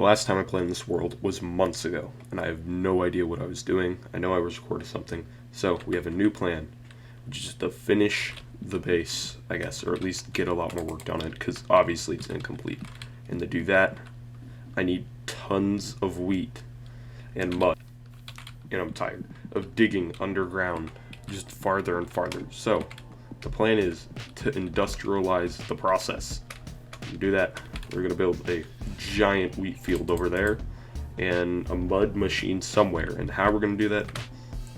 The last time I played in this world was months ago, and I have no idea what I was doing. I know I was recording something, so we have a new plan, which is to finish the base, I guess, or at least get a lot more work done on it, because obviously it's incomplete. And to do that, I need tons of wheat and mud, and I'm tired of digging underground just farther and farther. So the plan is to industrialize the process. To do that, we're going to build a giant wheat field over there and a mud machine somewhere. And how we're going to do that,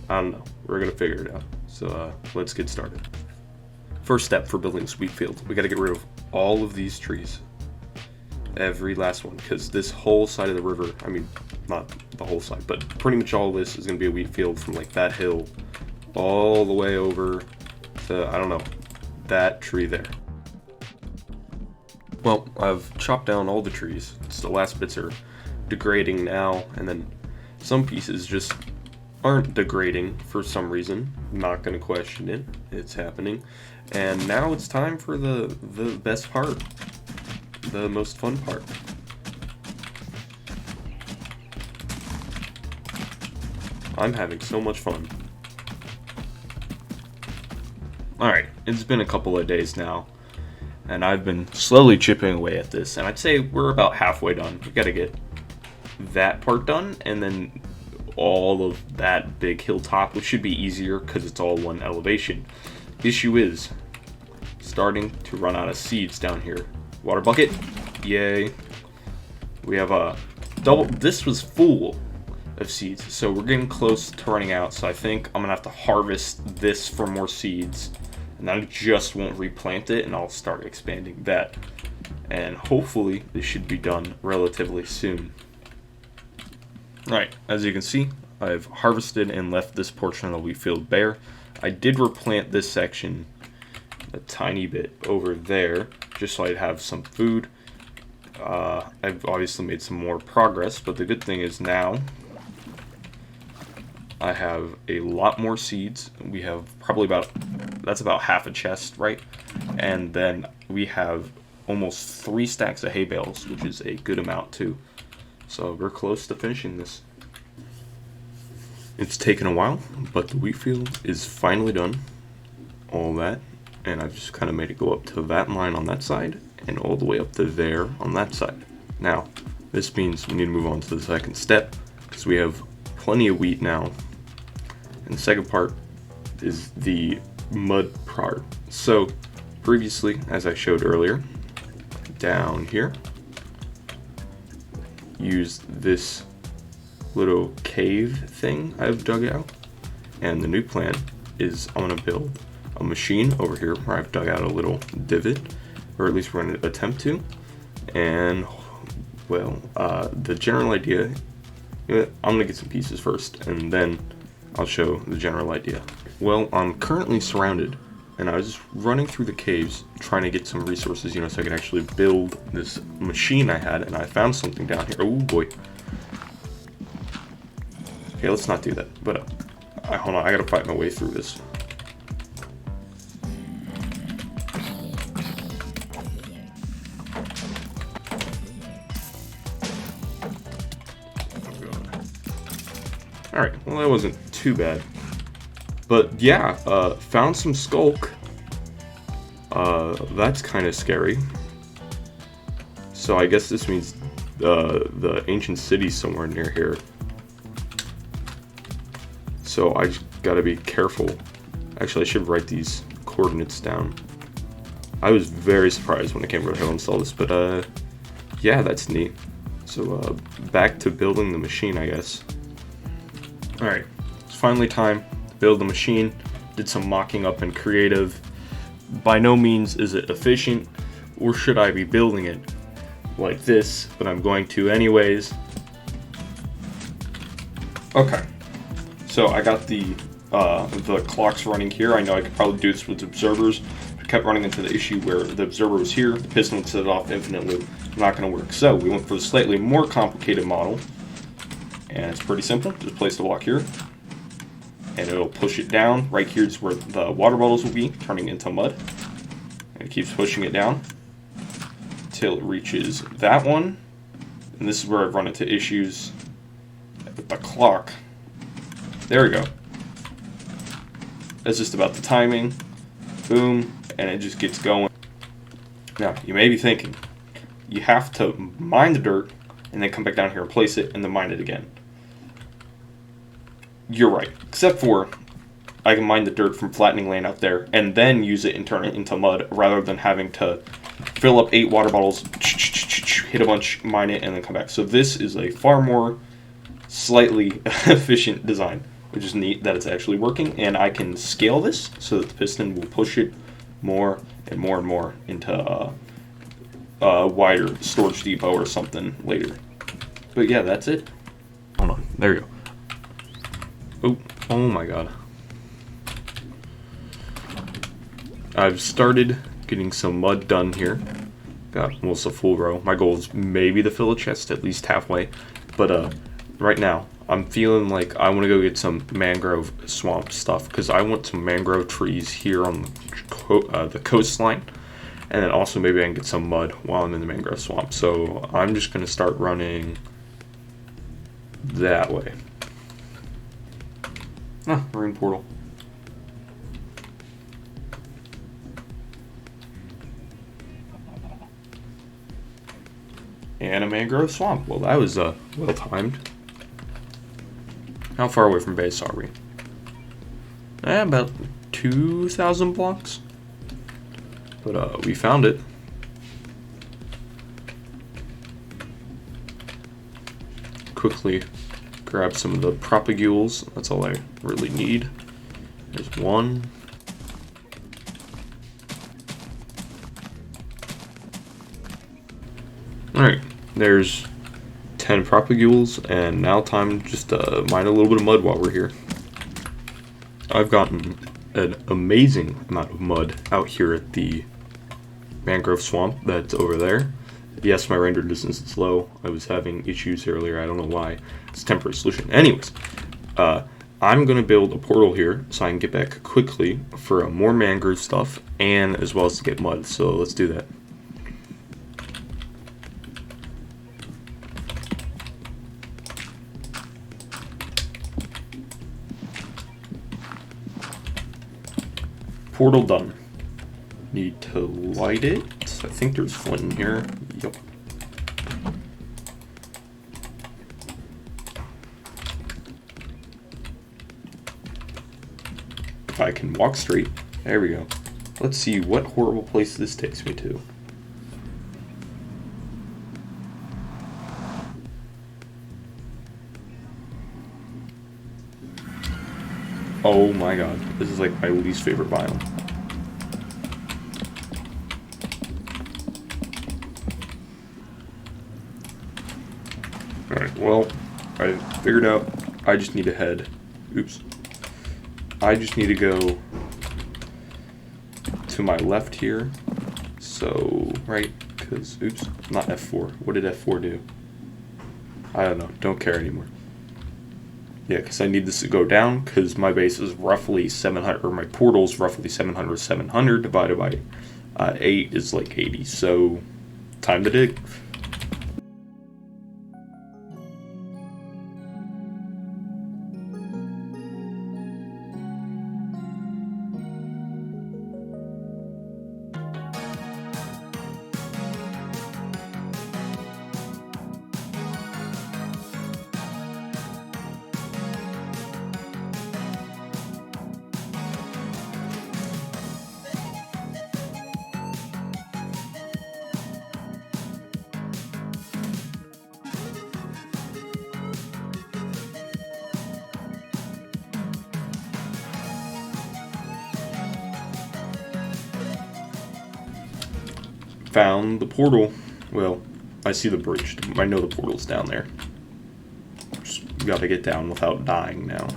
I don't know. We're going to figure it out. So let's get started. First step for building this wheat field, we got to get rid of all of these trees. Every last one, because this whole side of the river, I mean, not the whole side, but pretty much all of this is going to be a wheat field from like that hill all the way over to, I don't know, that tree there. Well, I've chopped down all the trees. It's the last bits are degrading now, and then some pieces just aren't degrading for some reason. I'm not going to question it. It's happening. And now it's time for the best part. The most fun part. I'm having so much fun. Alright, it's been a couple of days now, and I've been slowly chipping away at this, and I'd say we're about halfway done. We gotta get that part done, and then all of that big hilltop, which should be easier because it's all one elevation. Issue is starting to run out of seeds down here. Water bucket, yay. We have a double, this was full of seeds, so we're getting close to running out, so I think I'm gonna have to harvest this for more seeds, and I just won't replant it, and I'll start expanding that. And hopefully this should be done relatively soon. Alright, as you can see, I've harvested and left this portion of the wheat field bare. I did replant this section a tiny bit over there, just so I'd have some food. I've obviously made some more progress, but the good thing is now I have a lot more seeds. We have probably that's about half a chest, right? And then we have almost 3 stacks of hay bales, which is a good amount too. So we're close to finishing this. It's taken a while, but the wheat field is finally done. All that. And I've just kind of made it go up to that line on that side and all the way up to there on that side. Now, this means we need to move on to the second step because we have plenty of wheat now. And the second part is the mud part. So, previously, as I showed earlier, down here, used this little cave thing I've dug out. And the new plan is I'm going to build a machine over here where I've dug out a little divot, or at least we're going to attempt to. And well, the general idea, I'm going to get some pieces first and then I'll show the general idea. Well, I'm currently surrounded, and I was running through the caves trying to get some resources, so I could actually build this machine I had, and I found something down here. Oh boy. Okay, let's not do that, but hold on, I gotta fight my way through this. Alright, well that wasn't too bad. But yeah, found some skulk. That's kind of scary. So I guess this means the ancient city's somewhere near here. So I just gotta be careful. Actually, I should write these coordinates down. I was very surprised when I came over here and saw this, but yeah, that's neat. So back to building the machine, I guess. Alright, it's finally time to build the machine. Did some mocking up in creative. By no means is it efficient, or should I be building it like this, but I'm going to anyways. Okay, so I got the clocks running here. I know I could probably do this with observers. I kept running into the issue where the observer was here, the piston would set it off infinitely. Not going to work. So we went for the slightly more complicated model. And it's pretty simple. Just place the block here, and it'll push it down. Right here is where the water bottles will be, turning into mud. And it keeps pushing it down till it reaches that one, And this is where I've run into issues with the clock. There we go. That's just about the timing. Boom, and it just gets going. Now, you may be thinking, you have to mine the dirt and then come back down here and place it and then mine it again. You're right, except for I can mine the dirt from flattening land out there and then use it and turn it into mud rather than having to fill up 8 water bottles, hit a bunch, mine it, and then come back. So this is a far more slightly efficient design, which is neat that it's actually working, and I can scale this so that the piston will push it more and more and more into a wider storage depot or something later. But yeah, that's it. Hold on, there you go. Oh my god. I've started getting some mud done here. Got almost a full row. My goal is maybe to fill a chest at least halfway. But right now, I'm feeling like I want to go get some mangrove swamp stuff because I want some mangrove trees here on the coastline. And then also maybe I can get some mud while I'm in the mangrove swamp. So I'm just going to start running that way. Marine portal. And a mangrove swamp. Well, that was well timed. How far away from base are we? About 2,000 blocks. But we found it. Quickly grab some of the propagules. That's all I really need. There's one. Alright, there's 10 propagules, and now time just to mine a little bit of mud while we're here. I've gotten an amazing amount of mud out here at the mangrove swamp that's over there. Yes, my render distance is low. I was having issues earlier. I don't know why. It's a temporary solution. Anyways, I'm going to build a portal here so I can get back quickly for more mangrove stuff and as well as to get mud. So let's do that. Portal done. Need to light it. I think there's one in here. Yep. If I can walk straight. There we go. Let's see what horrible place this takes me to. Oh my god. This is like my least favorite biome. Alright, well, I figured out I just need to head. Oops. I just need to go to my left here. So, right, because, oops, not F4. What did F4 do? I don't know. Don't care anymore. Yeah, because I need this to go down, because my base is roughly 700, or my portal's roughly 700, 700 divided by 8 is like 80. So, time to dig. Found the portal. Well, I see the bridge. I know the portal's down there. Just gotta get down without dying now.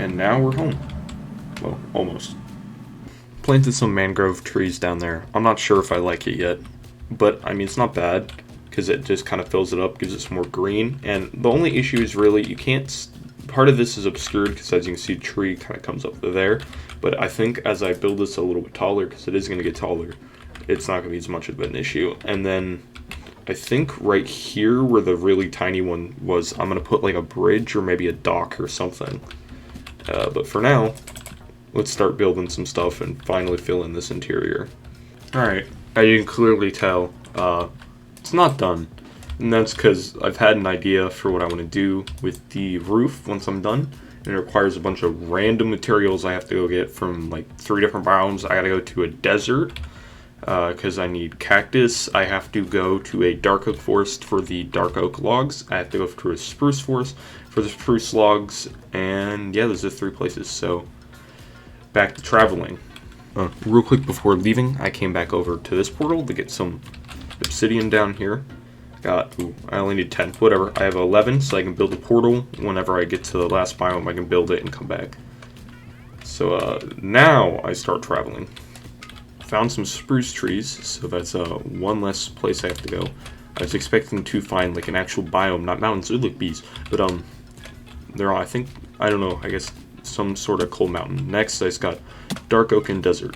And now we're home. Well, almost. Planted some mangrove trees down there. I'm not sure if I like it yet, but I mean, it's not bad because it just kind of fills it up, gives it some more green. And the only issue is really you can't. Part of this is obscured because, as you can see, the tree kind of comes up there. But I think as I build this a little bit taller, because it is going to get taller, it's not going to be as much of an issue. And then I think right here where the really tiny one was, I'm going to put like a bridge or maybe a dock or something. But for now, let's start building some stuff and finally fill in this interior. Alright, as you can clearly tell, it's not done. And that's because I've had an idea for what I want to do with the roof once I'm done. And it requires a bunch of random materials I have to go get from like 3 different biomes. I gotta go to a desert because I need cactus. I have to go to a dark oak forest for the dark oak logs. I have to go to a spruce forest for the spruce logs. And yeah, those are 3 places. So back to traveling. Real quick before leaving, I came back over to this portal to get some obsidian down here. I only need 10, whatever. I have 11, so I can build a portal. Whenever I get to the last biome, I can build it and come back. So now I start traveling. Found some spruce trees, so that's one less place I have to go. I was expecting to find like an actual biome, not mountains. It look bees, but they're all, I don't know, I guess some sort of cold mountain. Next, I just got dark oak and desert.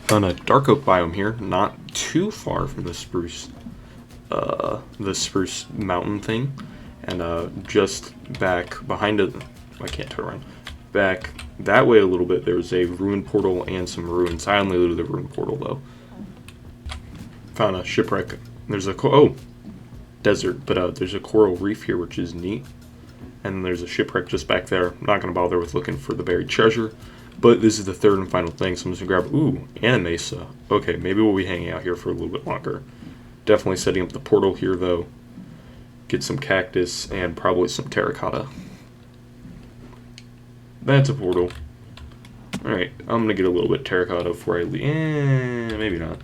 Found a dark oak biome here, not too far from the spruce mountain thing, and just back behind it. I can't turn around. Back that way a little bit, there's a ruin portal and some ruins. I only looted the ruin portal though. Found a shipwreck. There's a desert, but there's a coral reef here, which is neat. And there's a shipwreck just back there. I'm not gonna bother with looking for the buried treasure. But this is the 3rd and final thing, so I'm just gonna grab, and a mesa. Okay, maybe we'll be hanging out here for a little bit longer. Definitely setting up the portal here, though. Get some cactus and probably some terracotta. That's a portal. Alright, I'm gonna get a little bit of terracotta before I leave. Maybe not.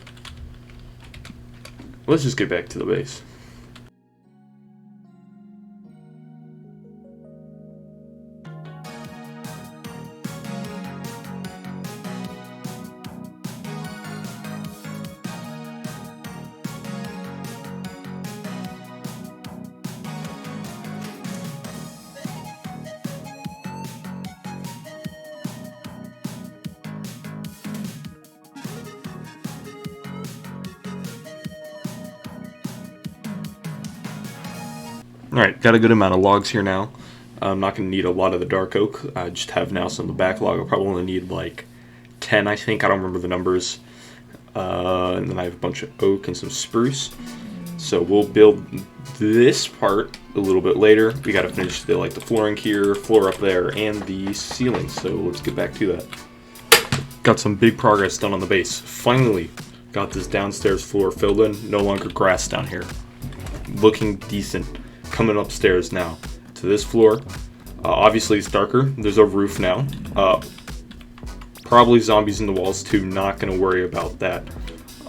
Let's just get back to the base. Alright, got a good amount of logs here now. I'm not going to need a lot of the dark oak. I just have now some of the backlog. I'll probably only need like 10, I think. I don't remember the numbers. And then I have a bunch of oak and some spruce. So we'll build this part a little bit later. We got to finish the flooring here, floor up there, and the ceiling. So let's get back to that. Got some big progress done on the base. Finally got this downstairs floor filled in. No longer grass down here. Looking decent. Coming upstairs now to this floor. Obviously it's darker. There's a roof now. Probably zombies in the walls too. Not going to worry about that.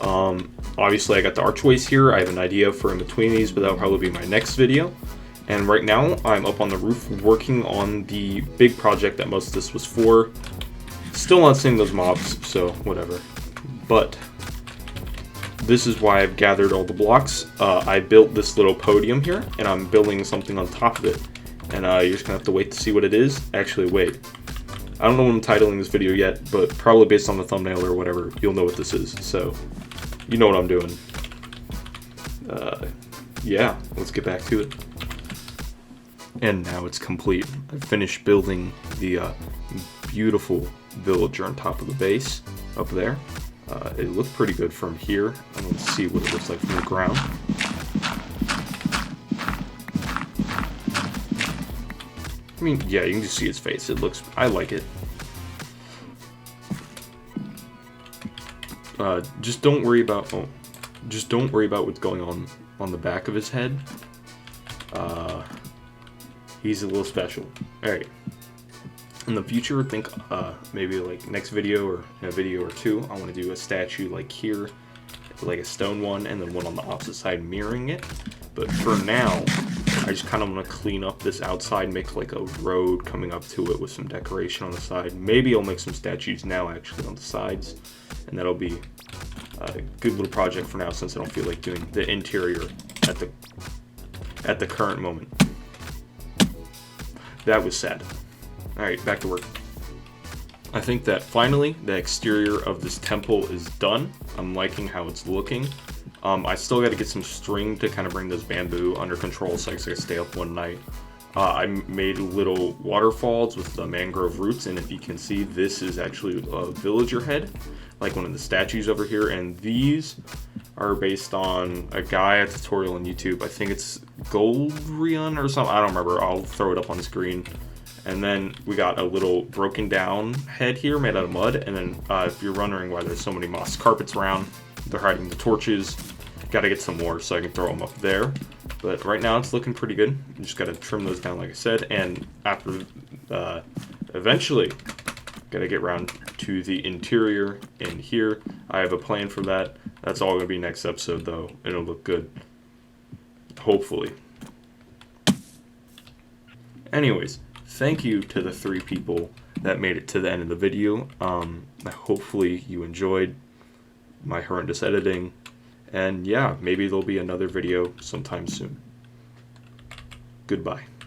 Obviously I got the archways here. I have an idea for in between these, but that'll probably be my next video. And right now I'm up on the roof working on the big project that most of this was for. Still not seeing those mobs, so whatever. But this is why I've gathered all the blocks. I built this little podium here, and I'm building something on top of it. And you're just going to have to wait to see what it is. Actually, wait. I don't know what I'm titling this video yet, but probably based on the thumbnail or whatever, you'll know what this is. So, you know what I'm doing. Yeah, let's get back to it. And now it's complete. I finished building the beautiful villager on top of the base up there. It looked pretty good from here. And let's see what it looks like from the ground. I mean, yeah, you can just see his face. It looks, I like it. Just don't worry about, just don't worry about what's going on the back of his head. He's a little special. Alright. In the future, I think maybe like next video or in a video or two, I want to do a statue like here, like a stone one, and then one on the opposite side mirroring it. But for now, I just kind of want to clean up this outside, make like a road coming up to it with some decoration on the side. Maybe I'll make some statues now actually on the sides, and that'll be a good little project for now since I don't feel like doing the interior at the current moment. That was sad. Alright, back to work. I think that finally the exterior of this temple is done. I'm liking how it's looking. I still got to get some string to kind of bring this bamboo under control so I can stay up one night. I made little waterfalls with the mangrove roots, and if you can see, this is actually a villager head, like one of the statues over here, and these are based on a tutorial on YouTube. I think it's Goldrian or something, I don't remember. I'll throw it up on the screen. And then we got a little broken down head here made out of mud, and then if you're wondering why there's so many moss carpets around, they're hiding the torches. Got to get some more so I can throw them up there. But right now it's looking pretty good. You just got to trim those down like I said, and after eventually got to get around to the interior in here. I have a plan for that. That's all going to be next episode though. It'll look good. Hopefully. Anyways, thank you to the 3 people that made it to the end of the video. Hopefully you enjoyed my horrendous editing. And yeah, maybe there'll be another video sometime soon. Goodbye.